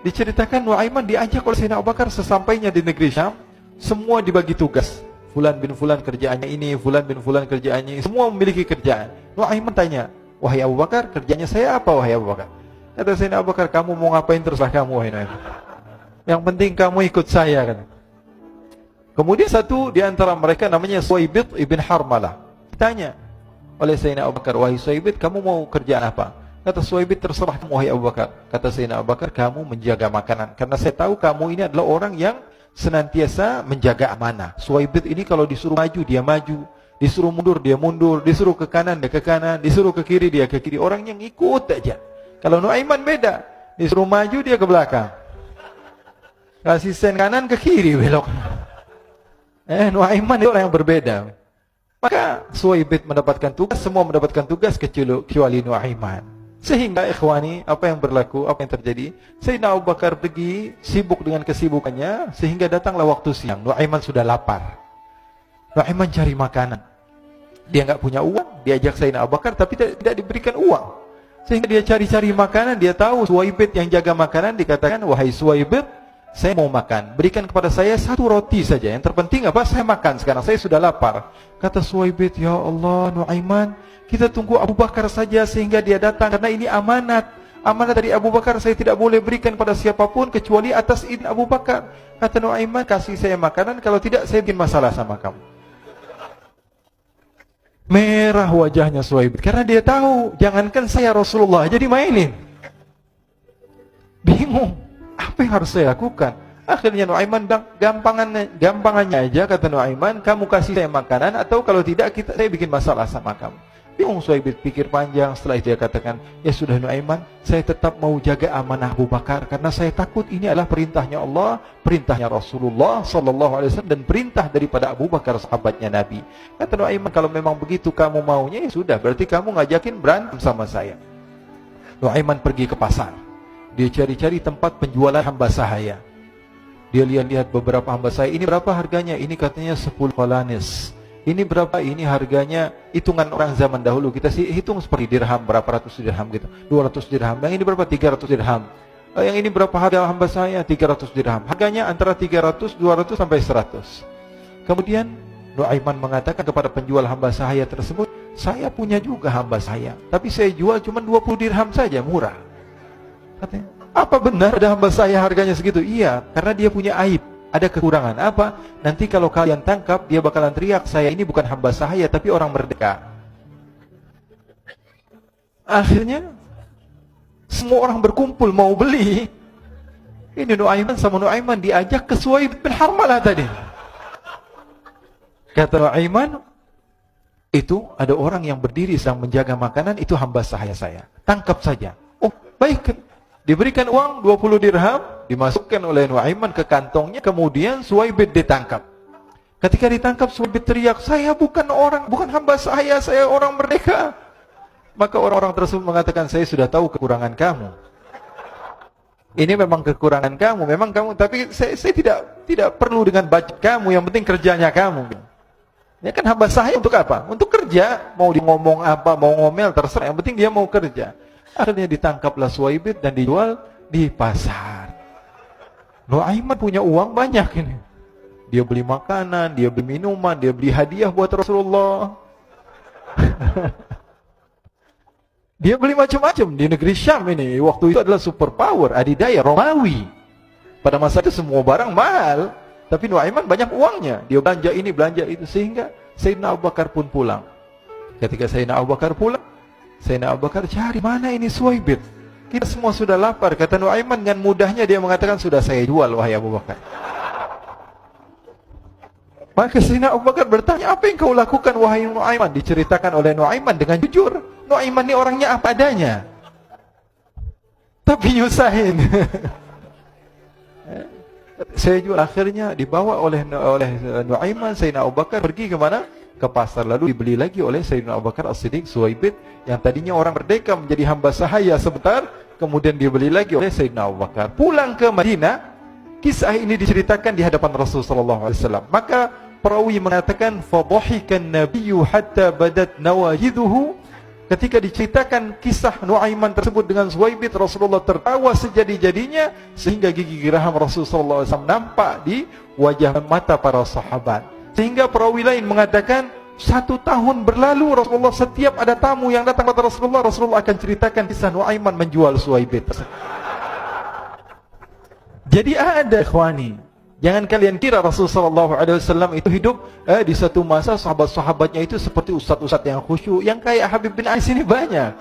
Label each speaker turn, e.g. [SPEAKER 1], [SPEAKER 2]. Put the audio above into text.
[SPEAKER 1] Diceritakan Nuaiman diajak oleh Sayyidina Abu Bakar sesampainya di negeri Syam, semua dibagi tugas. Fulan bin Fulan kerjaannya ini, Fulan bin Fulan kerjaannya ini, semua memiliki kerjaan. Nuaiman tanya, wahai Abu Bakar, kerjanya saya apa wahai Abu Bakar? Kata Sayyidina Abu Bakar, kamu mau ngapain terserah kamu wahai Nuaiman. Yang penting kamu ikut saya kan. Kemudian satu di antara mereka namanya Suwaibit ibn Harmalah. Ditanya oleh Sayyidina Abu Bakar, wahai Suwaibit, kamu mau kerjaan apa? Kata Suwaibit, terserah kamu wahai Abu Bakar. Kata Sayyidina Abu Bakar, kamu menjaga makanan. Karena saya tahu kamu ini adalah orang yang senantiasa menjaga amanah. Suwaibit ini kalau disuruh maju, dia maju. Disuruh mundur, dia mundur. Disuruh ke kanan, dia ke kanan. Disuruh ke kiri, dia ke kiri. Orang yang ikut aja. Kalau Nuaiman beda. Disuruh maju, dia ke belakang. Kasih sen kanan, ke kiri belok. Nuaiman itu orang yang berbeda. Maka Suwaibit mendapatkan tugas, semua mendapatkan tugas kecuali Nuaiman. Sehingga ikhwani, apa yang berlaku, apa yang terjadi? Sayyidina Abu Bakar pergi, sibuk dengan kesibukannya, sehingga datanglah waktu siang. Nuaiman sudah lapar. Nuaiman cari makanan. Dia nggak punya uang, diajak Sayyidina Abu Bakar, tapi tidak diberikan uang. Sehingga dia cari-cari makanan, dia tahu Suwaibit yang jaga makanan, dikatakan, wahai Suwaibit, saya mau makan, berikan kepada saya satu roti saja. Yang terpenting apa? Saya makan sekarang, saya sudah lapar. Kata Suwaibit, ya Allah Nuaiman, kita tunggu Abu Bakar saja sehingga dia datang, karena ini amanat. Amanat dari Abu Bakar, saya tidak boleh berikan pada siapapun kecuali atas izin Abu Bakar. Kata Nuaiman, kasih saya makanan, kalau tidak saya bikin masalah sama kamu. Merah wajahnya Suwaibit, karena dia tahu, jangankan saya Rasulullah jadi mainin. Bingung, apa yang harus saya lakukan? Akhirnya Nuaiman bilang, gampangannya aja, kata Nuaiman, kamu kasih saya makanan, atau kalau tidak saya bikin masalah sama kamu. Bingung Suwaibit, pikir panjang. Setelah itu dia katakan, ya sudah Nuaiman, saya tetap mau jaga amanah Abu Bakar, karena saya takut ini adalah perintahnya Allah, perintahnya Rasulullah SAW, dan perintah daripada Abu Bakar sahabatnya Nabi. Kata Nuaiman, kalau memang begitu kamu maunya, ya sudah, berarti kamu ngajakin berantem sama saya. Nuaiman pergi ke pasar. Dia cari-cari tempat penjualan hamba sahaya. Dia lihat-lihat beberapa hamba sahaya. Ini berapa harganya? Ini katanya 10 qalanis. Ini berapa? Ini harganya, hitungan orang zaman dahulu. Kita sih hitung seperti dirham, berapa ratus dirham gitu. 200 dirham. Yang ini berapa? 300 dirham. Yang ini berapa harga hamba sahaya? 300 dirham. Harganya antara 300, 200 sampai 100. Kemudian Nuaiman mengatakan kepada penjual hamba sahaya tersebut, saya punya juga hamba sahaya, tapi saya jual cuma 20 dirham saja, murah. Katanya, apa benar ada hamba saya harganya segitu? Iya, karena dia punya aib, ada kekurangan. Apa? Nanti kalau kalian tangkap, dia bakalan teriak, saya ini bukan hamba sahaya, tapi orang merdeka. Akhirnya semua orang berkumpul mau beli. Ini Nuaiman sama Nuaiman diajak ke Suwaibit bin Harmalah tadi. Kata Nuaiman, itu ada orang yang berdiri sedang menjaga makanan, itu hamba sahaya saya, tangkap saja. Oh baik. Diberikan uang 20 dirham, dimasukkan oleh Nuaiman ke kantongnya, kemudian Suwaibit ditangkap. Ketika ditangkap, Suwaibit teriak, saya bukan hamba saya orang merdeka. Maka orang-orang tersebut mengatakan, saya sudah tahu kekurangan kamu. Ini memang kekurangan kamu, memang kamu, tapi saya tidak perlu dengan budget kamu, yang penting kerjanya kamu. Ya kan hamba saya untuk apa? Untuk kerja, mau di ngomong apa, mau ngomel, terserah, yang penting dia mau kerja. Akhirnya ditangkaplah Suwaibit dan dijual di pasar. Nuaiman punya uang banyak ini. Dia beli makanan, dia beli minuman, dia beli hadiah buat Rasulullah. Dia beli macam-macam di negeri Syam ini. Waktu itu adalah superpower, adidaya, Romawi. Pada masa itu semua barang mahal. Tapi Nuaiman banyak uangnya. Dia belanja ini, belanja itu. Sehingga Sayyidina Abu Bakar pun pulang. Ketika Sayyidina Abu Bakar pulang, Sayyidina Abu Bakar cari, mana ini Suwaibit? Kita semua sudah lapar. Kata Nuaiman dengan mudahnya dia mengatakan, sudah saya jual wahai Abu Bakar. Maka Sayyidina Abu Bakar bertanya, apa yang kau lakukan wahai Nuaiman? Diceritakan oleh Nuaiman dengan jujur. Nuaiman ini orangnya apa adanya, tapi nyusahin. Saya jual. Akhirnya dibawa oleh Nuaiman, Sayyidina Abu Bakar pergi ke mana? Ke pasar, lalu dibeli lagi oleh Sayyidina Abu Bakar As-Siddiq. Suwaibit yang tadinya orang merdeka menjadi hamba sahaya sebentar, kemudian dibeli lagi oleh Sayyidina Abu Bakar. Pulang ke Madinah, kisah ini diceritakan di hadapan Rasulullah SAW. Maka perawi mengatakan, fadhahikan nabiyyu hatta badat nawajiduhu Ketika diceritakan kisah Nuaiman tersebut dengan Suwaibit, Rasulullah tertawa sejadi-jadinya sehingga gigi geraham Rasulullah SAW nampak di wajah mata para sahabat. Sehingga perawi lain mengatakan 1 tahun berlalu Rasulullah setiap ada tamu yang datang kepada Rasulullah, Rasulullah akan ceritakan kisah Nuaiman menjual Suwaibit. Jadi ada ikhwani, jangan kalian kira Rasulullah SAW itu hidup di satu masa sahabat-sahabatnya itu seperti ustaz-ustaz yang khusyuk, yang kayak Habib bin Ais ini banyak.